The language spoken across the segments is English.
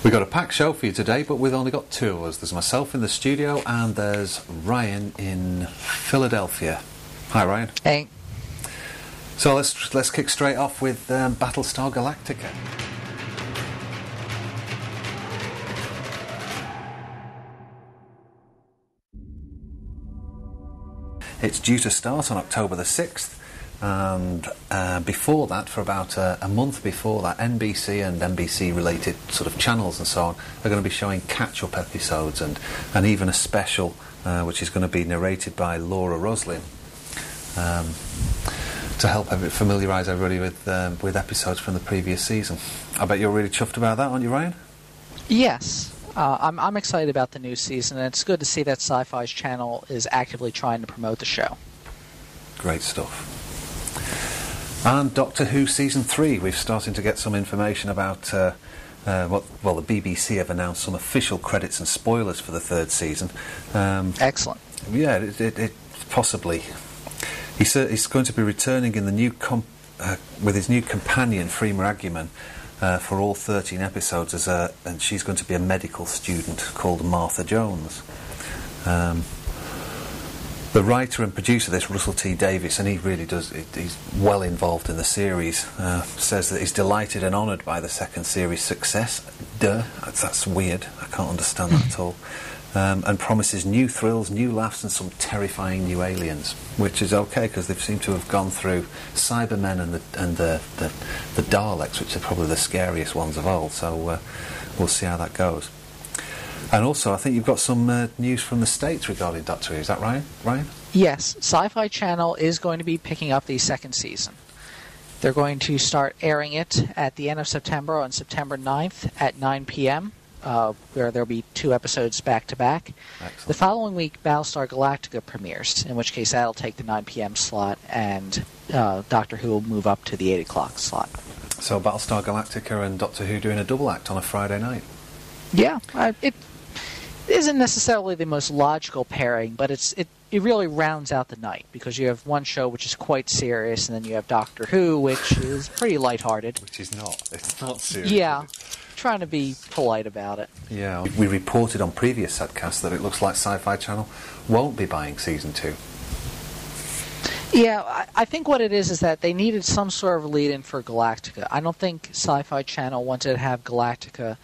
We've got a packed show for you today, but we've only got two of us. There's myself in the studio and there's Ryan in Philadelphia. Hi, Ryan. Hey. So let's kick straight off with Battlestar Galactica. It's due to start on October the 6th, and before that, for about a month before that, NBC and NBC-related sort of channels and so on are going to be showing catch-up episodes and even a special which is going to be narrated by Roslin to help familiarise everybody with episodes from the previous season. I bet you're really chuffed about that, aren't you, Ryan? Yes. I'm excited about the new season, and it's good to see that Sci-Fi's channel is actively trying to promote the show. Great stuff. And Doctor Who Season 3, we're starting to get some information about the BBC have announced some official credits and spoilers for the third season. Excellent. Yeah, it possibly. He's going to be returning in the new with his new companion, Freema Agyeman, for all 13 episodes, and she's going to be a medical student called Martha Jones. The writer and producer of this, Russell T Davies, and he really does, he's well involved in the series, says that he's delighted and honoured by the second series' success. That's weird, I can't understand that at all. And promises new thrills, new laughs and some terrifying new aliens, which is okay because they seem to have gone through Cybermen and the Daleks, which are probably the scariest ones of all, so we'll see how that goes. And also, I think you've got some news from the States regarding Doctor Who. Is that right, Ryan? Yes. Sci-Fi Channel is going to be picking up the second season. They're going to start airing it at the end of September on September 9th at 9 p.m., where there'll be 2 episodes back-to-back. Excellent. The following week, Battlestar Galactica premieres, in which case that'll take the 9 p.m. slot, and Doctor Who will move up to the 8 o'clock slot. So Battlestar Galactica and Doctor Who doing a double act on a Friday night. Yeah, it isn't necessarily the most logical pairing, but it really rounds out the night, because you have one show which is quite serious, and then you have Doctor Who, which is pretty lighthearted. Which is not. It's not serious. Yeah, trying to be polite about it. Yeah, we reported on previous SadCAST that it looks like Sci-Fi Channel won't be buying Season 2. Yeah, I think what it is that they needed some sort of lead-in for Galactica. I don't think Sci-Fi Channel wanted to have Galactica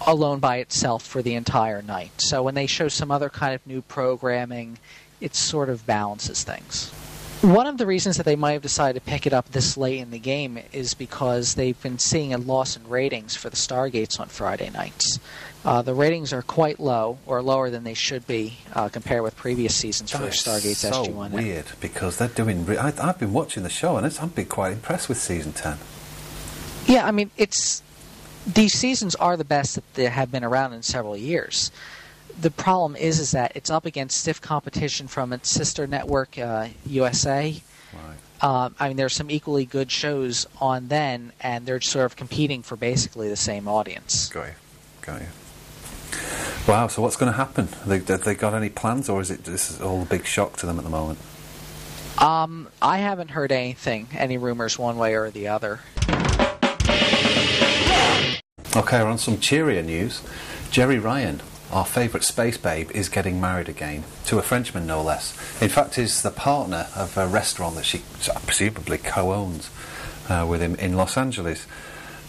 alone by itself for the entire night. So when they show some other kind of new programming, it sort of balances things. One of the reasons that they might have decided to pick it up this late in the game is because they've been seeing a loss in ratings for the Stargates on Friday nights. The ratings are quite low, or lower than they should be, compared with previous seasons for Stargates SG-1. So weird, because they're doing... I've been watching the show, and I've been quite impressed with Season 10. Yeah, I mean, these seasons are the best that they have been around in several years. The problem is that it's up against stiff competition from its sister network, USA. Right. I mean, there's some equally good shows on then, and they're sort of competing for basically the same audience. Got you. Wow, so what's going to happen? Have they got any plans, or this is all a big shock to them at the moment? I haven't heard any rumors one way or the other. Okay, we're on some cheerier news. JERI Ryan, our favourite space babe, is getting married again, to a Frenchman no less. In fact, he's the partner of a restaurant that she presumably co-owns with him in Los Angeles.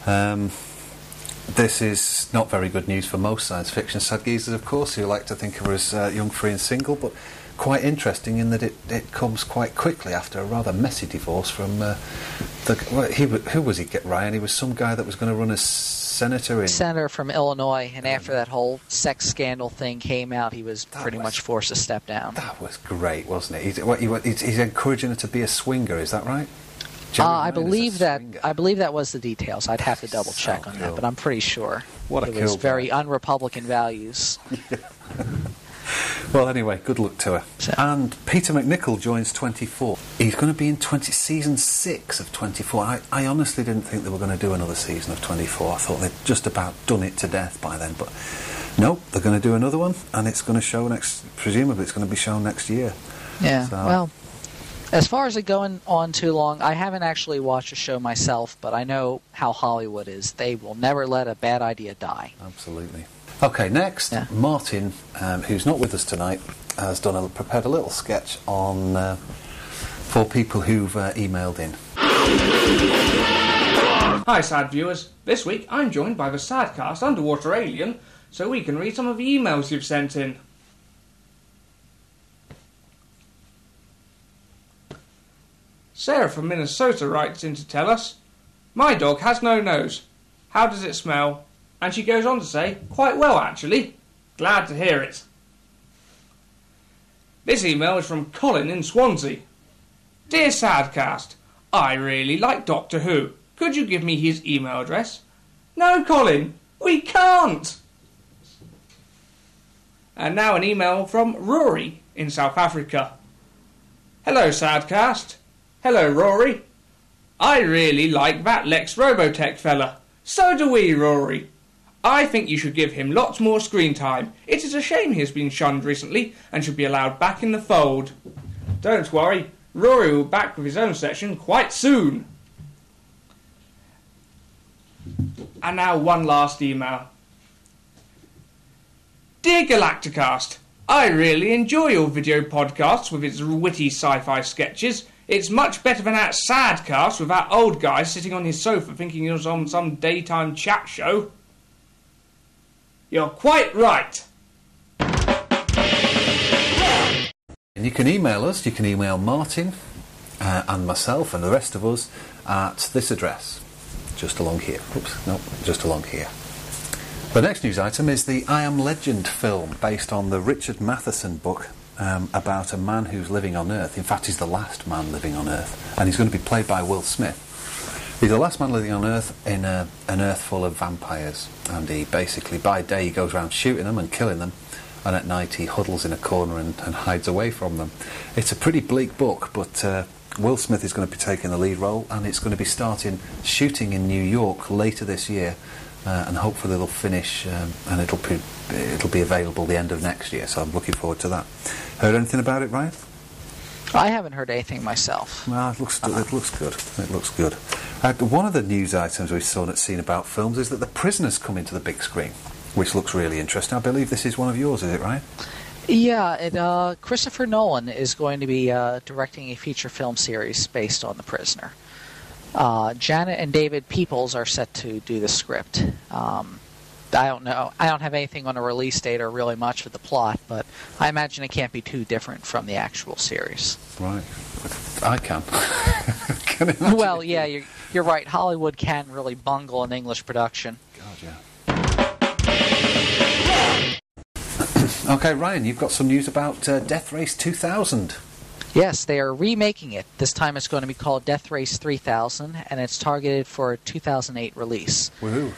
This is not very good news for most science fiction SadGeezers, of course, who like to think of her as young, free and single, but quite interesting in that it comes quite quickly after a rather messy divorce from who was he, Ryan? He was some guy that was going to run as senator from Illinois, and after that whole sex scandal thing came out, he was pretty much forced to step down. That was great, wasn't it? He's encouraging her to be a swinger, is that right? I believe that was the details. I'd have to double check on that, but I'm pretty sure. It was very un-Republican values. Well, anyway, good luck to her. And Peter McNichol joins 24. He's going to be in season 6 of 24. I honestly didn't think they were going to do another season of 24. I thought they'd just about done it to death by then. But nope, they're going to do another one, and it's going to show presumably it's going to be shown next year. Yeah, so, well, As far as it going on too long, I haven't actually watched a show myself, but I know how Hollywood is. They will never let a bad idea die. Absolutely. Okay, next, Martin, who's not with us tonight, has prepared a little sketch on for people who've emailed in. Hi, Sad viewers. This week I'm joined by the SadCAST Underwater Alien, so we can read some of the emails you've sent in. Sarah from Minnesota writes in to tell us, "My dog has no nose. How does it smell?" And she goes on to say, "Quite well, actually. Glad to hear it." This email is from Colin in Swansea. "Dear SadCAST, I really like Doctor Who. Could you give me his email address?" "No, Colin, we can't." And now an email from Rory in South Africa. "Hello, SadCAST. Hello, Rory. I really like that Lex Robotech fella. So do we, Rory. I think you should give him lots more screen time. It is a shame he has been shunned recently and should be allowed back in the fold. Don't worry, Rory will be back with his own section quite soon." And now one last email. "Dear Galacticast, I really enjoy your video podcasts with its witty sci-fi sketches. It's much better than that SadCast with that old guy sitting on his sofa thinking he was on some daytime chat show." You're quite right. And you can email us, you can email Martin and myself and the rest of us at this address, just along here. Oops, no, just along here. The next news item is the I Am Legend film, based on the Richard Matheson book about a man who's living on Earth. In fact, he's the last man living on Earth, and he's going to be played by Will Smith. He's the last man living on Earth in an Earth full of vampires, and he basically, by day, he goes around shooting them and killing them, and at night he huddles in a corner and hides away from them. It's a pretty bleak book, but Will Smith is going to be taking the lead role, and it's going to be starting shooting in New York later this year, and hopefully they'll finish, and it'll be available the end of next year, so I'm looking forward to that. Heard anything about it, Ryan? I haven't heard anything myself. Well, it looks good. It looks good. One of the news items we've seen about films is that The Prisoner's coming to the big screen, which looks really interesting. I believe this is one of yours, is it, Ryan? Yeah, Christopher Nolan is going to be directing a feature film series based on The Prisoner. Janet and David Peoples are set to do the script. I don't know. I don't have anything on a release date or really much with the plot, but I imagine it can't be too different from the actual series. Right. I can. Well, yeah, you're right. Hollywood can really bungle an English production. God, yeah. Okay, Ryan, you've got some news about Death Race 2000. Yes, they are remaking it. This time it's going to be called Death Race 3000, and it's targeted for a 2008 release. Woohoo.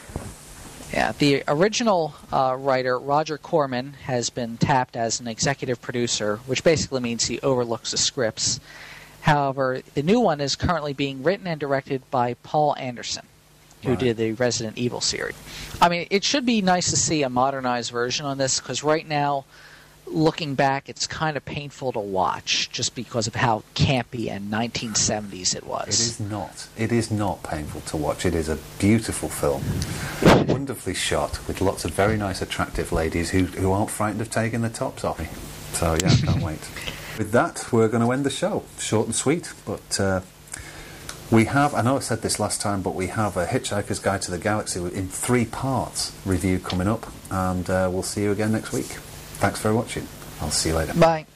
Yeah, the original writer, Roger Corman, has been tapped as an executive producer, which basically means he overlooks the scripts. However, the new one is currently being written and directed by Paul Anderson, who did the Resident Evil series. I mean, it should be nice to see a modernized version on this, because right now, looking back, it's kind of painful to watch, just because of how campy and 1970s it was. It is not. It is not painful to watch. It is a beautiful film, wonderfully shot, with lots of very nice, attractive ladies who aren't frightened of taking their tops off. So yeah, I can't wait. With that, we're going to end the show. Short and sweet, but we have, I know I said this last time, but we have a Hitchhiker's Guide to the Galaxy in 3 parts review coming up, and we'll see you again next week. Thanks for watching. I'll see you later. Bye.